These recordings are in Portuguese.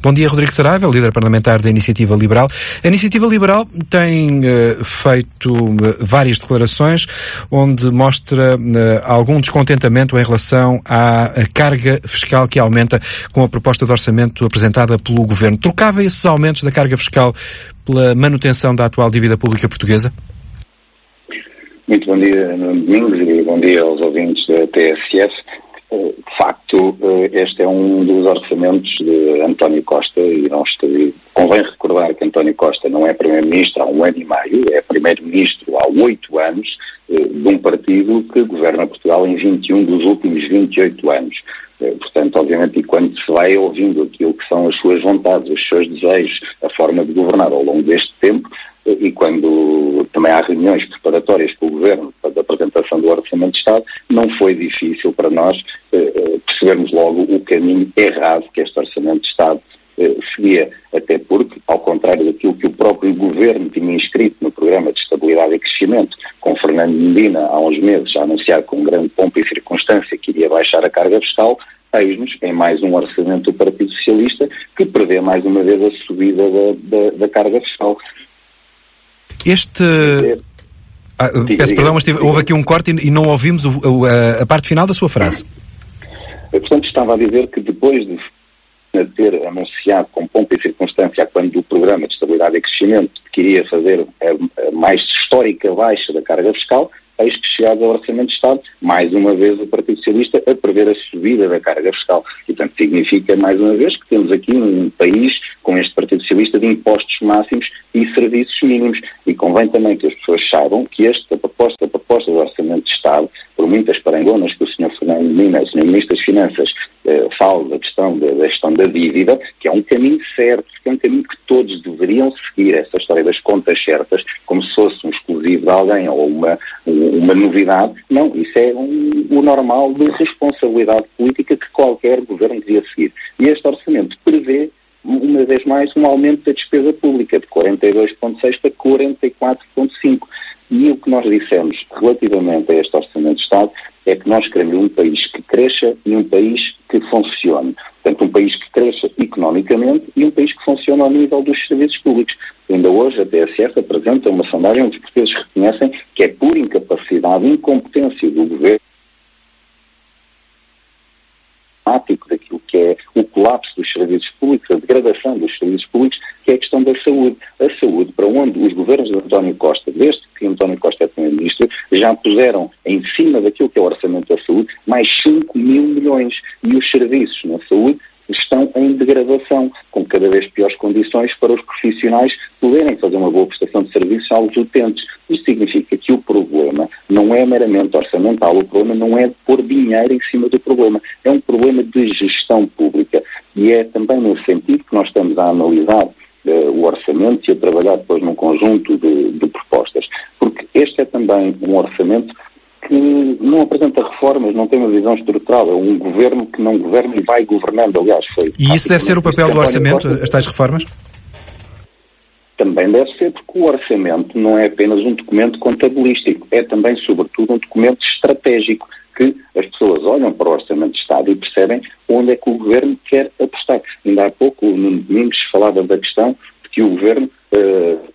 Bom dia, Rodrigo Saraiva, líder parlamentar da Iniciativa Liberal. A Iniciativa Liberal tem feito várias declarações onde mostra algum descontentamento em relação à carga fiscal que aumenta com a proposta de orçamento apresentada pelo Governo. Trocava esses aumentos da carga fiscal pela manutenção da atual dívida pública portuguesa? Muito bom dia, Domingos, e bom dia aos ouvintes da TSF. De facto, este é um dos orçamentos de António Costa e convém recordar que António Costa não é Primeiro-Ministro há 1 ano e meio, é Primeiro-Ministro há 8 anos de um partido que governa Portugal em 21 dos últimos 28 anos. Portanto, obviamente, e quando se vai ouvindo aquilo que são as suas vontades, os seus desejos, a forma de governar ao longo deste tempo, e quando também há reuniões preparatórias com o Governo para a apresentação do Orçamento de Estado, não foi difícil para nós percebermos logo o caminho errado que este Orçamento de Estado seguia, até porque, ao contrário daquilo que o próprio Governo tinha inscrito no Programa de Estabilidade e Crescimento, com Fernando Medina há uns meses a anunciar com grande pompa e circunstância que iria baixar a carga fiscal, eis-nos em mais um orçamento do Partido Socialista que prevê mais uma vez a subida da carga fiscal. Peço perdão, mas houve aqui um corte e não ouvimos a parte final da sua frase. Portanto, estava a dizer que depois de ter anunciado com pompa e circunstância quando o Programa de Estabilidade e Crescimento que iria fazer a mais histórica baixa da carga fiscal, eis que chegado ao Orçamento de Estado, mais uma vez o Partido Socialista a prever a subida da carga fiscal. E, portanto, significa, mais uma vez, que temos aqui um país com este Partido Socialista de impostos máximos e serviços mínimos. E convém também que as pessoas saibam que a proposta do Orçamento de Estado, por muitas parangonas que o Sr. Fernando Medina, o Sr. Ministro das Finanças, fala da gestão da dívida, que é um caminho certo, que é um caminho que todos deveriam seguir, essa história das contas certas, como se fosse um exclusivo de alguém ou uma novidade. Não, isso é o normal de responsabilidade política que qualquer governo devia seguir. E este orçamento prevê, uma vez mais, um aumento da despesa pública de 42,6% para 44,5%. E o que nós dissemos relativamente a este Orçamento de Estado é que nós queremos um país que cresça e um país que funcione. Portanto, um país que cresça economicamente e um país que funcione ao nível dos serviços públicos. Ainda hoje a TSF apresenta uma sondagem onde os portugueses reconhecem que é por incapacidade e incompetência do governo daquilo que é o colapso dos serviços públicos, a degradação dos serviços públicos, que é a questão da saúde. A saúde, para onde os governos de António Costa, desde que António Costa é Primeiro-Ministro, já puseram em cima daquilo que é o orçamento da saúde mais 5 mil milhões. E os serviços na saúde estão em degradação, com cada vez piores condições para os profissionais poderem fazer uma boa prestação de serviços aos utentes. Isto significa que o problema não é meramente orçamental, o problema não é pôr dinheiro em cima do problema, é um problema de gestão pública. E é também nesse sentido que nós estamos a analisar o orçamento e a trabalhar depois num conjunto de propostas. Porque este é também um orçamento que não apresenta reformas, não tem uma visão estrutural, é um governo que não governa e vai governando, aliás. E isso deve ser o papel do orçamento, as tais reformas? Também deve ser, porque o orçamento não é apenas um documento contabilístico, é também, sobretudo, um documento estratégico, que as pessoas olham para o Orçamento de Estado e percebem onde é que o Governo quer apostar. Ainda há pouco, o Nuno Domingos falava da questão de que o Governo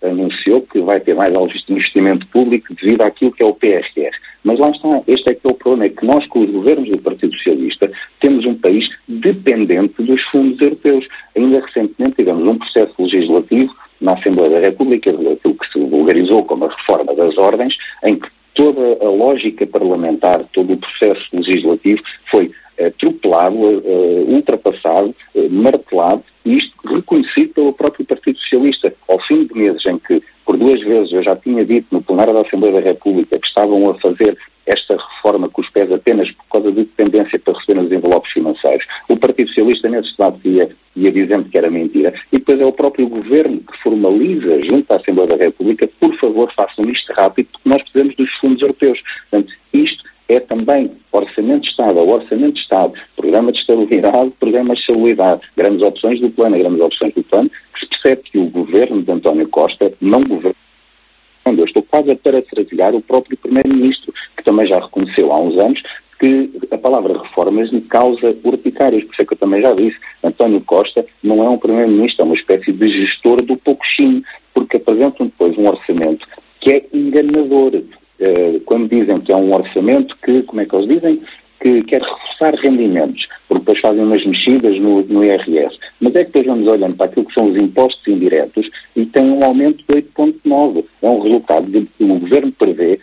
anunciou que vai ter mais investimento público devido àquilo que é o PRR. Mas lá está, este é que é o problema, é que nós, com os governos do Partido Socialista, temos um país dependente dos fundos europeus. Ainda recentemente tivemos um processo legislativo na Assembleia da República, aquilo que se vulgarizou como a reforma das ordens, em que toda a lógica parlamentar, todo o processo legislativo foi atropelado, ultrapassado, martelado, e isto reconhecido pelo próprio Partido Socialista. Ao fim de meses em que, por 2 vezes, eu já tinha dito no plenário da Assembleia da República que estavam a fazer esta reforma com os pés apenas por causa de dependência para receber os envelopes financeiros. O Partido Socialista, nesse estado, ia dizendo que era mentira. E depois é o próprio Governo que formaliza, junto à Assembleia da República, por favor, façam isto rápido, porque nós precisamos dos fundos europeus. Portanto, isto é também Orçamento de Estado, o Orçamento de Estado, Programa de Estabilidade, Programa de Estabilidade, grandes opções do plano, que se percebe que o Governo de António Costa não governa Eu estou quase a parafrasear o próprio Primeiro-Ministro, que também já reconheceu há uns anos que a palavra reformas me causa urticárias. Por isso é que eu também já disse, António Costa não é um Primeiro-Ministro, é uma espécie de gestor do pouquinho, porque apresentam depois um orçamento que é enganador. Quando dizem que é um orçamento que, como é que eles dizem? Que quer reforçar rendimentos, porque depois fazem umas mexidas no IRS. Mas é que depois vamos olhando para aquilo que são os impostos indiretos e tem um aumento de 8,9%. É um resultado de que o Governo prevê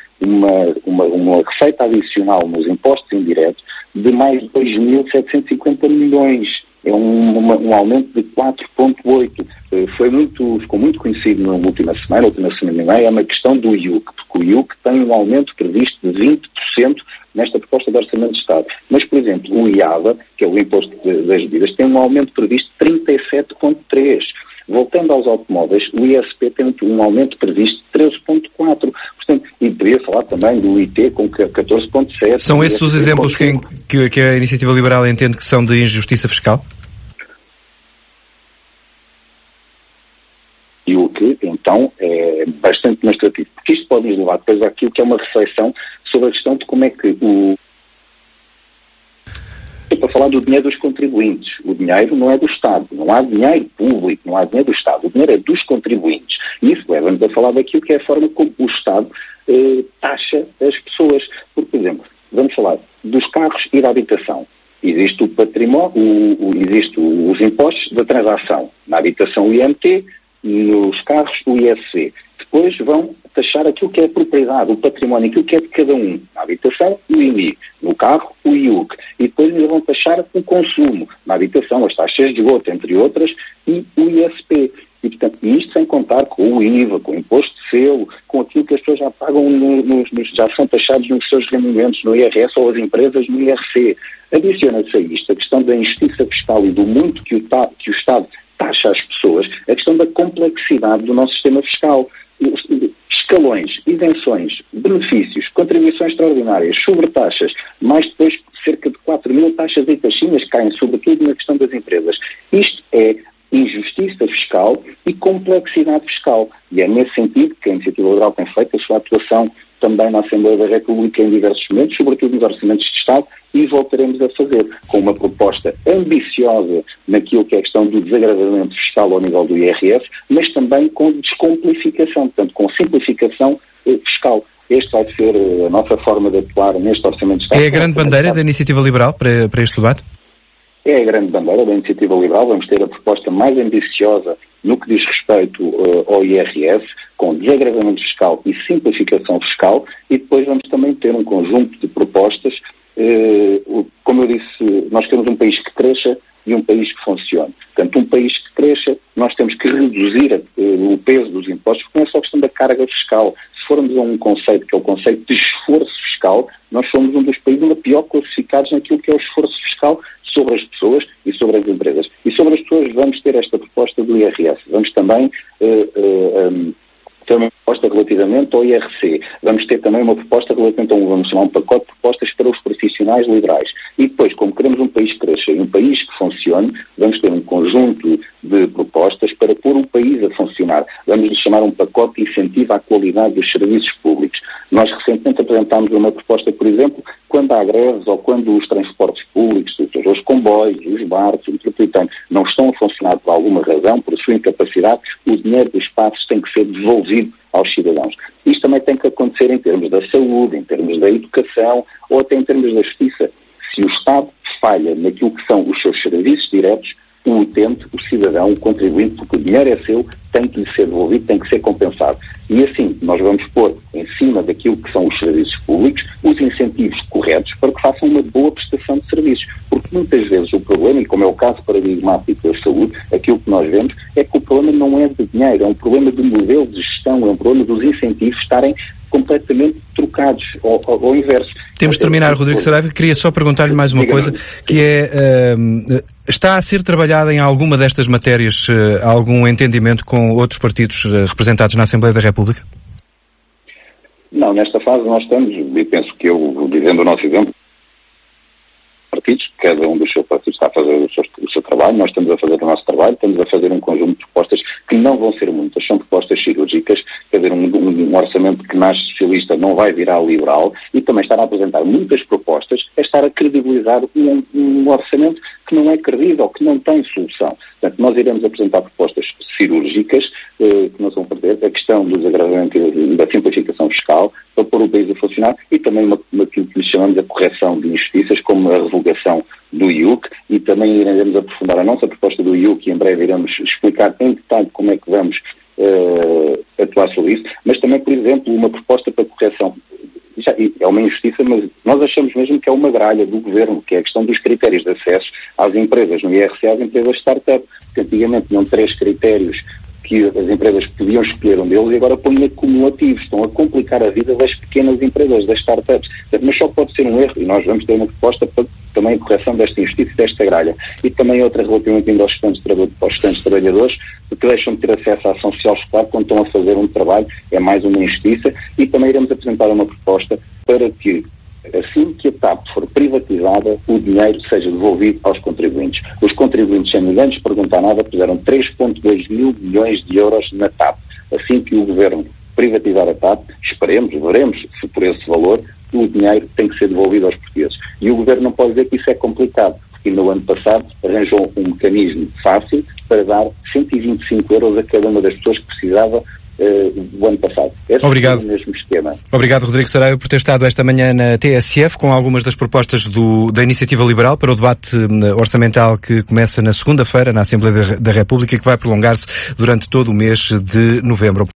uma receita adicional nos impostos indiretos de mais de 2.750 milhões. É um aumento de 4,8%. Ficou muito conhecido na última semana e meia, é uma questão do IUC, porque o IUC tem um aumento previsto de 20% nesta proposta de Orçamento de Estado. Mas, por exemplo, o IAVA, que é o Imposto das Bebidas, tem um aumento previsto de 37,3%. Voltando aos automóveis, o ISP tem um aumento previsto de 13,4%. Portanto, e podia falar também do IT com 14,7%. São esses os exemplos que a Iniciativa Liberal entende que são de injustiça fiscal? E o que, então, é bastante demonstrativo. Porque isto pode nos levar depois àquilo que é uma reflexão sobre a questão de como é que para falar do dinheiro dos contribuintes. O dinheiro não é do Estado. Não há dinheiro público, não há dinheiro do Estado. O dinheiro é dos contribuintes. E isso leva-nos a falar daquilo que é a forma como o Estado taxa as pessoas. Por exemplo, vamos falar dos carros e da habitação. Existe o património, existem os impostos da transação. Na habitação, o IMT, nos carros, o ISC. Depois vão taxar aquilo que é a propriedade, o património, aquilo que é de cada um. Na habitação, o IMI. No carro, o IUC. E depois ainda vão taxar o consumo. Na habitação, as taxas de esgoto, entre outras, e o ISP. E, portanto, isto sem contar com o IVA, com o imposto de selo, com aquilo que as pessoas já pagam, já são taxados nos seus rendimentos, no IRS, ou as empresas no IRC. Adiciona-se a isto a questão da injustiça fiscal e do muito que o Estado taxa às pessoas, a questão da complexidade do nosso sistema fiscal. Escalões, isenções, benefícios, contribuições extraordinárias, sobretaxas, mais depois cerca de 4.000 taxas e taxinhas caem sobretudo na questão das empresas. Isto é injustiça fiscal e complexidade fiscal. E é nesse sentido que a Iniciativa Liberal tem feito a sua atuação também na Assembleia da República em diversos momentos, sobretudo nos orçamentos de Estado, e voltaremos a fazer com uma proposta ambiciosa naquilo que é a questão do desagravamento fiscal ao nível do IRS, mas também com descomplificação, portanto, com simplificação fiscal. Este vai ser a nossa forma de atuar neste orçamento de Estado. É a grande bandeira da Iniciativa Liberal para este debate? É a grande bandeira da Iniciativa Liberal. Vamos ter a proposta mais ambiciosa no que diz respeito ao IRS, com desagravamento fiscal e simplificação fiscal, e depois vamos também ter um conjunto de propostas. Como eu disse, nós queremos um país que cresça e um país que funcione. Portanto, um país que cresça, nós temos que reduzir o peso dos impostos, porque não é só questão da carga fiscal. Se formos a um conceito que é o conceito de esforço fiscal, nós somos um dos países ainda pior classificados naquilo que é o esforço fiscal sobre as pessoas e sobre as empresas. E sobre as pessoas vamos ter esta proposta do IRS. Vamos também ter uma proposta relativamente ao IRC. Vamos ter também uma proposta relativamente a vamos chamar um pacote de propostas para os profissionais liberais. E depois, como queremos um país que cresça e um país que funcione, vamos ter um conjunto de propostas para pôr o país a funcionar. Vamos lhe chamar um pacote de incentivo à qualidade dos serviços públicos. Nós recentemente apresentámos uma proposta, por exemplo, quando há greves ou quando os transportes públicos, os comboios, os barcos, o metropolitano, não estão a funcionar por alguma razão, por sua incapacidade, o dinheiro dos passos tem que ser devolvido aos cidadãos. Isto também tem que acontecer em termos da saúde, em termos da educação ou até em termos da justiça. Se o Estado falha naquilo que são os seus serviços diretos, o utente, o cidadão, o contribuinte, porque o dinheiro é seu, tem que lhe ser devolvido, tem que ser compensado. E assim, nós vamos pôr em cima daquilo que são os serviços públicos os incentivos corretos para que façam uma boa prestação de serviços. Porque muitas vezes o problema, e como é o caso paradigmático da saúde, aquilo que nós vemos é que o problema não é de dinheiro, é um problema de modelo de gestão, é um problema dos incentivos estarem completamente trocados, ao inverso. Temos de terminar, Rodrigo Saraiva. Queria só perguntar-lhe mais uma coisa, que é, está a ser trabalhada em alguma destas matérias algum entendimento com outros partidos representados na Assembleia da República? Não, nesta fase nós estamos, e penso que eu, dizendo o nosso exemplo, partidos, cada um dos seus partidos está a fazer o seu trabalho, nós estamos a fazer o nosso trabalho, estamos a fazer um conjunto de propostas propostas que não vão ser muitas, são propostas cirúrgicas, quer dizer, um orçamento que nasce socialista não vai virar liberal, e também estar a apresentar muitas propostas é estar a credibilizar um orçamento que não é credível, que não tem solução. Portanto, nós iremos apresentar propostas cirúrgicas que não vão perder a questão do desagravamento e da simplificação fiscal para pôr o país a funcionar, e também aquilo que lhe chamamos a correção de injustiças, como a revogação do IUC, e também iremos aprofundar a nossa proposta do IUC e em breve iremos explicar em detalhe como é que vamos atuar sobre isso, mas também, por exemplo, uma proposta para correção. É uma injustiça, mas nós achamos mesmo que é uma gralha do governo, que é a questão dos critérios de acesso às empresas no IRC, às empresas startup, porque antigamente tinham 3 critérios que as empresas podiam escolher um deles e agora põem acumulativos, estão a complicar a vida das pequenas empresas, das startups. Mas só pode ser um erro, e nós vamos ter uma proposta para também a correção desta injustiça e desta gralha. E também outra relativamente ainda aos restantes trabalhadores, que deixam de ter acesso à ação social escolar quando estão a fazer um trabalho, é mais uma injustiça, e também iremos apresentar uma proposta para que, assim que a TAP for privatizada, o dinheiro seja devolvido aos contribuintes. Os contribuintes, sem ninguém lhes perguntar nada, puseram 3,2 mil milhões de euros na TAP. Assim que o governo privatizar a TAP, veremos se por esse valor o dinheiro tem que ser devolvido aos portugueses. E o governo não pode dizer que isso é complicado, porque no ano passado arranjou um mecanismo fácil para dar 125 euros a cada uma das pessoas que precisava do ano passado. Obrigado. É o mesmo esquema. Obrigado, Rodrigo Saraiva, por ter estado esta manhã na TSF com algumas das propostas da Iniciativa Liberal para o debate orçamental que começa na segunda-feira na Assembleia da República e que vai prolongar-se durante todo o mês de novembro.